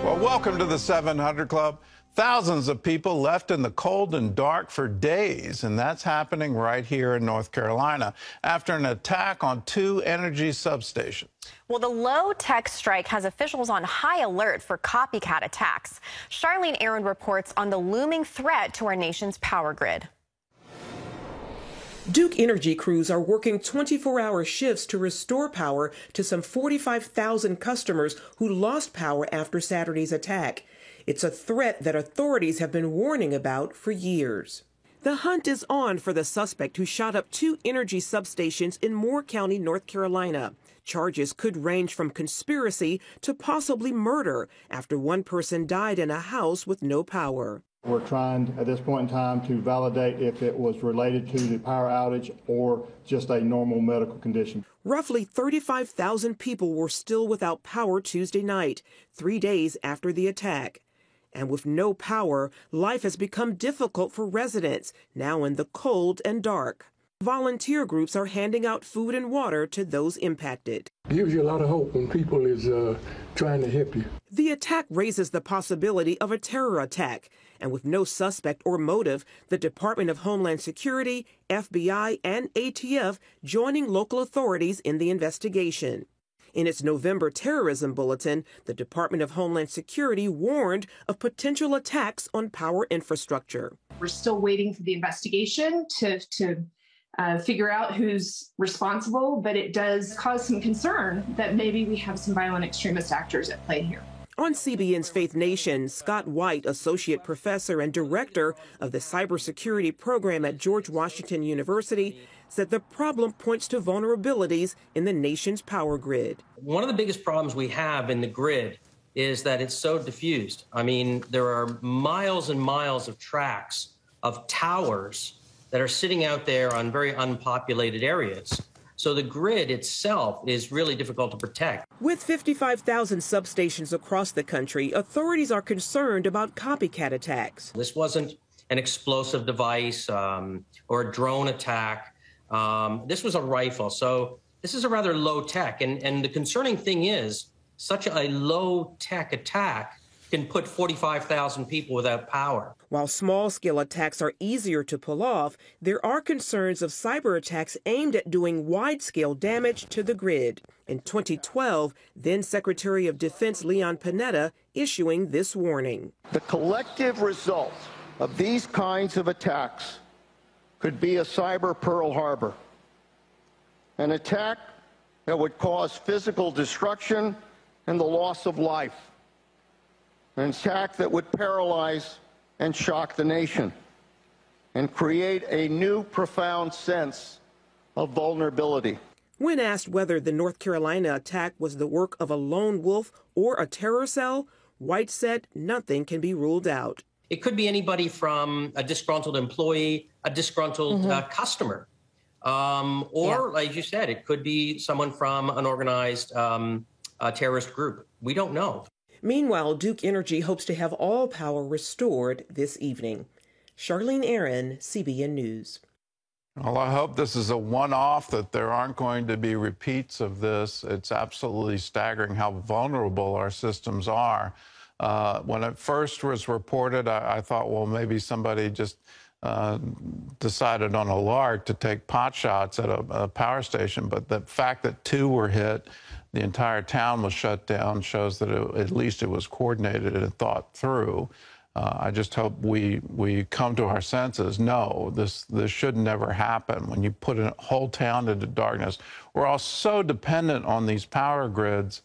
Well, welcome to the 700 Club. Thousands of people left in the cold and dark for days, and that's happening right here in North Carolina after an attack on two energy substations. Well, the low-tech strike has officials on high alert for copycat attacks. Charlene Aaron reports on the looming threat to our nation's power grid. Duke Energy crews are working 24-hour shifts to restore power to some 45,000 customers who lost power after Saturday's attack. It's a threat that authorities have been warning about for years. The hunt is on for the suspect who shot up two energy substations in Moore County, North Carolina. Charges could range from conspiracy to possibly murder after one person died in a house with no power. We're trying at this point in time to validate if it was related to the power outage or just a normal medical condition. Roughly 35,000 people were still without power Tuesday night, 3 days after the attack. And with no power, life has become difficult for residents, now in the cold and dark. Volunteer groups are handing out food and water to those impacted. It gives you a lot of hope when people is trying to help you. The attack raises the possibility of a terror attack. And with no suspect or motive, the Department of Homeland Security, FBI, and ATF joining local authorities in the investigation. In its November terrorism bulletin, the Department of Homeland Security warned of potential attacks on power infrastructure. We're still waiting for the investigation to figure out who's responsible, but it does cause some concern that maybe we have some violent extremist actors at play here. On CBN's Faith Nation, Scott White, associate professor and director of the cybersecurity program at George Washington University, said the problem points to vulnerabilities in the nation's power grid. One of the biggest problems we have in the grid is that it's so diffused. I mean, there are miles and miles of tracks of towers that are sitting out there on very unpopulated areas. So the grid itself is really difficult to protect. With 55,000 substations across the country, authorities are concerned about copycat attacks. This wasn't an explosive device or a drone attack. This was a rifle. So this is a rather low tech. And the concerning thing is such a low tech attack can put 45,000 people without power. While small-scale attacks are easier to pull off, there are concerns of cyber attacks aimed at doing wide-scale damage to the grid. In 2012, then Secretary of Defense Leon Panetta issuing this warning. The collective result of these kinds of attacks could be a cyber Pearl Harbor, an attack that would cause physical destruction and the loss of life. An attack that would paralyze and shock the nation and create a new profound sense of vulnerability. When asked whether the North Carolina attack was the work of a lone wolf or a terror cell, White said nothing can be ruled out. It could be anybody from a disgruntled employee, a disgruntled customer, or, like you said, it could be someone from an organized terrorist group. We don't know. Meanwhile, Duke Energy hopes to have all power restored this evening. Charlene Aaron, CBN News. Well, I hope this is a one-off, that there aren't going to be repeats of this. It's absolutely staggering how vulnerable our systems are. When it first was reported, I thought, well, maybe somebody just decided on a lark to take pot shots at a power station. But the fact that two were hit, the entire town was shut down, shows that at least it was coordinated and thought through. I just hope we come to our senses. No, this should never happen. When you put a whole town into darkness, we're all so dependent on these power grids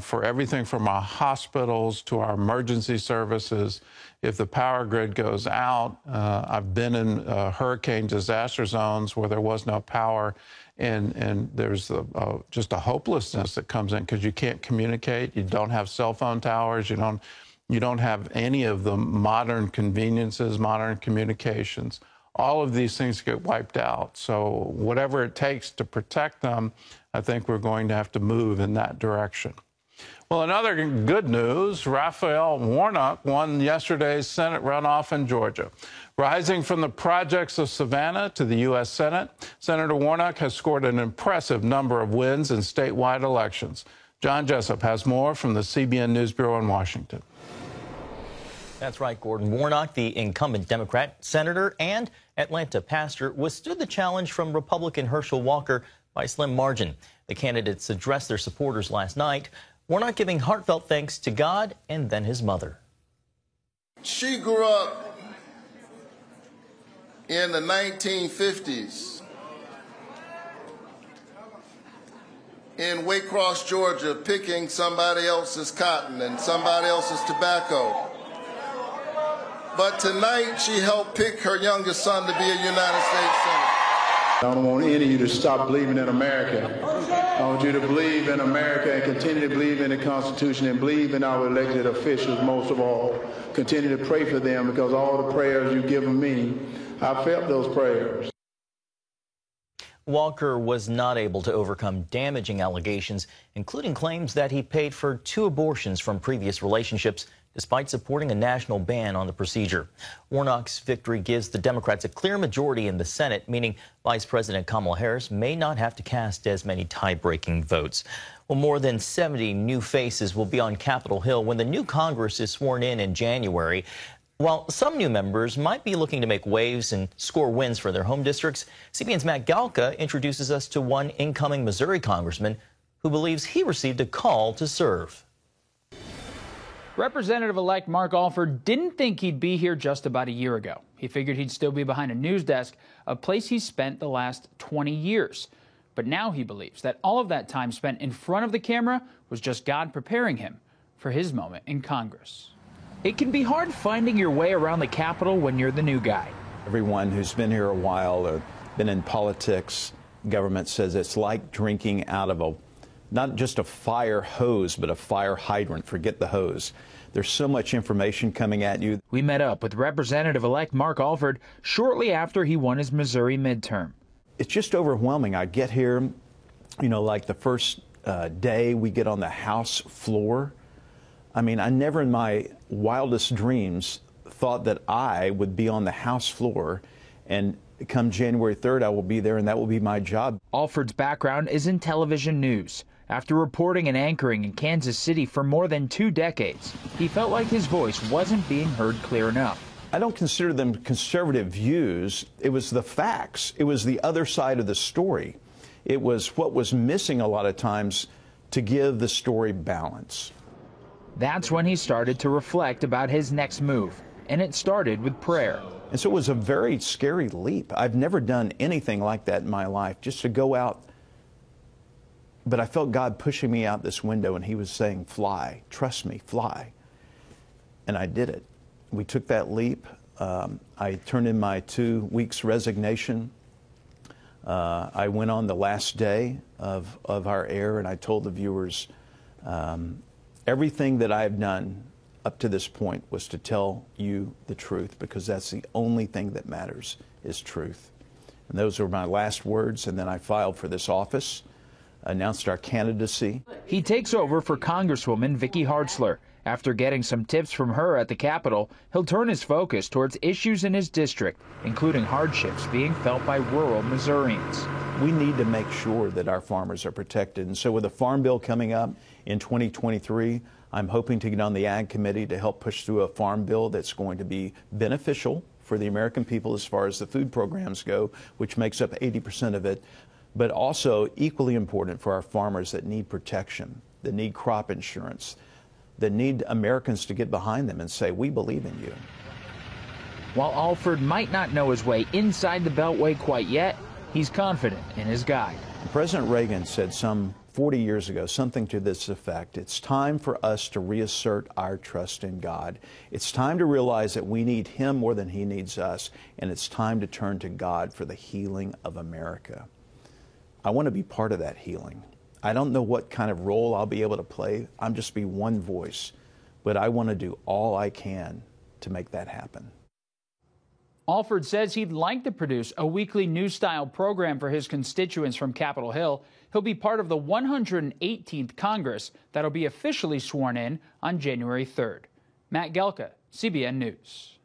for everything from our hospitals to our emergency services. If the power grid goes out, I've been in hurricane disaster zones where there was no power, and there's just a hopelessness that comes in because you can't communicate. You don't have cell phone towers. You don't have any of the modern conveniences, modern communications. All of these things get wiped out. So whatever it takes to protect them, I think we're going to have to move in that direction. Well, in other good news, Raphael Warnock won yesterday's Senate runoff in Georgia. Rising from the projects of Savannah to the U.S. Senate, Senator Warnock has scored an impressive number of wins in statewide elections. John Jessup has more from the CBN News Bureau in Washington. That's right, Gordon. Warnock, the incumbent Democrat senator and Atlanta pastor, withstood the challenge from Republican Herschel Walker by a slim margin. The candidates addressed their supporters last night. Warnock giving heartfelt thanks to God and then his mother. She grew up in the 1950s in Waycross, Georgia, picking somebody else's cotton and somebody else's tobacco. But tonight, she helped pick her youngest son to be a United States Senator. I don't want any of you to stop believing in America. I want you to believe in America and continue to believe in the Constitution and believe in our elected officials most of all. Continue to pray for them because all the prayers you've given me, I felt those prayers. Walker was not able to overcome damaging allegations, including claims that he paid for 2 abortions from previous relationships, despite supporting a national ban on the procedure. Warnock's victory gives the Democrats a clear majority in the Senate, meaning Vice President Kamala Harris may not have to cast as many tie-breaking votes. Well, more than 70 new faces will be on Capitol Hill when the new Congress is sworn in January. While some new members might be looking to make waves and score wins for their home districts, CBN's Matt Galka introduces us to one incoming Missouri congressman who believes he received a call to serve. Representative-elect Mark Alford didn't think he'd be here just about a year ago. He figured he'd still be behind a news desk, a place he's spent the last 20 years. But now he believes that all of that time spent in front of the camera was just God preparing him for his moment in Congress. It can be hard finding your way around the Capitol when you're the new guy. Everyone who's been here a while or been in politics, government says it's like drinking out of not just a fire hose, but a fire hydrant. Forget the hose. There's so much information coming at you. We met up with Representative-elect Mark Alford shortly after he won his Missouri midterm. It's just overwhelming. I get here, you know, like the first day we get on the House floor. I mean, I never in my wildest dreams thought that I would be on the House floor, and come January 3rd, I will be there, and that will be my job. Alford's background is in television news. After reporting and anchoring in Kansas City for more than 2 decades, he felt like his voice wasn't being heard clear enough. I don't consider them conservative views. It was the facts. It was the other side of the story. It was what was missing a lot of times to give the story balance. That's when he started to reflect about his next move, and it started with prayer. And so it was a very scary leap. I've never done anything like that in my life, just to go out. But I felt God pushing me out this window, and he was saying, fly, trust me, fly. And I did it. We took that leap. I turned in my 2 weeks resignation. I went on the last day of our air, and I told the viewers, everything that I've done up to this point was to tell you the truth, because that's the only thing that matters is truth. And those were my last words, and then I filed for this office, announced our candidacy. He takes over for Congresswoman Vicky Hartzler. After getting some tips from her at the Capitol, he'll turn his focus towards issues in his district, including hardships being felt by rural Missourians. We need to make sure that our farmers are protected. And so with the Farm Bill coming up in 2023, I'm hoping to get on the Ag Committee to help push through a farm bill that's going to be beneficial for the American people as far as the food programs go, which makes up 80% of it, but also equally important for our farmers that need protection, that need crop insurance, that need Americans to get behind them and say, we believe in you. While Alford might not know his way inside the Beltway quite yet, he's confident in his guide. President Reagan said some 40 years ago something to this effect: it's time for us to reassert our trust in God. It's time to realize that we need him more than he needs us, and it's time to turn to God for the healing of America. I want to be part of that healing. I don't know what kind of role I'll be able to play. I'm just be one voice, but I want to do all I can to make that happen. Alford says he'd like to produce a weekly news-style program for his constituents from Capitol Hill. He'll be part of the 118th Congress that'll be officially sworn in on January 3rd. Matt Gelka, CBN News.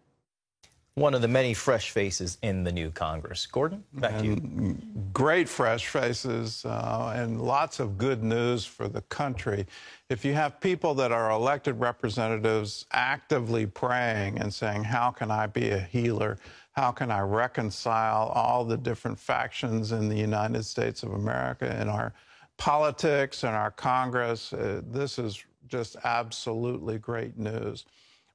One of the many fresh faces in the new Congress. Gordon, back to you. Great fresh faces and lots of good news for the country. If you have people that are elected representatives actively praying and saying, how can I be a healer? How can I reconcile all the different factions in the United States of America, in our politics and our Congress? This is just absolutely great news.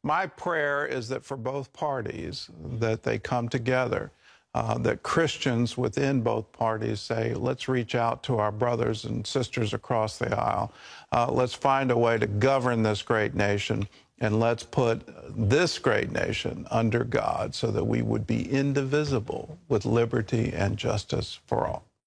My prayer is that for both parties, that they come together, that Christians within both parties say, let's reach out to our brothers and sisters across the aisle. Let's find a way to govern this great nation, and let's put this great nation under God so that we would be indivisible with liberty and justice for all.